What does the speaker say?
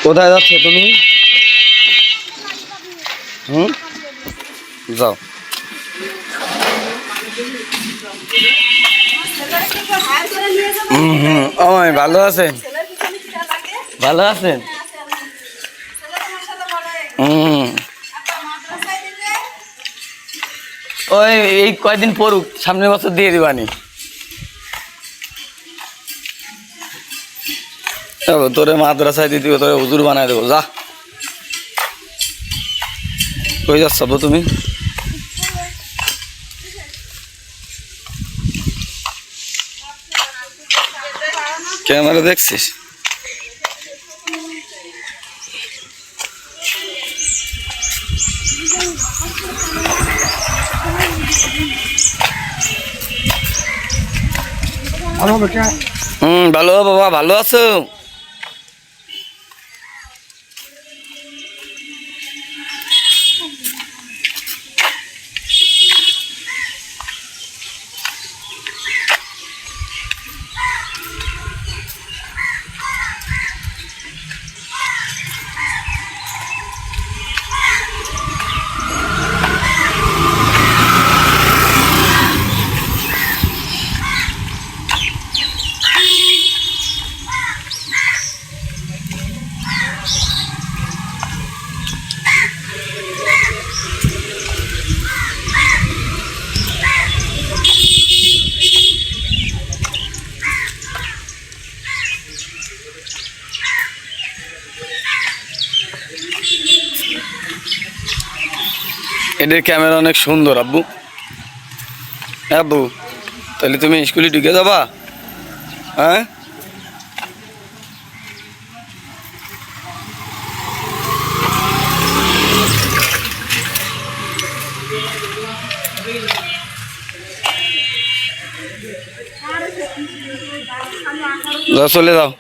কোথায় যাচ্ছ তুমি? যাও। ভালো আছেন? ভালো আছেন? ওই এই কয়দিন পড়ুক, সামনের বছর দিয়ে দিবানি। তোরে মাদ্রাসায় দিতে তোরে হুজুর বানায় দেবো। যা, কই যাচ্ছ তুমি? ক্যামেরা দেখছিস? ভালো বাবা, ভালো আছো? এদের ক্যামেরা অনেক সুন্দর আব্বু। আব্বু, তাহলে তুমি স্কুলে ঢুকে যাবা? হ্যাঁ, চলে যাও।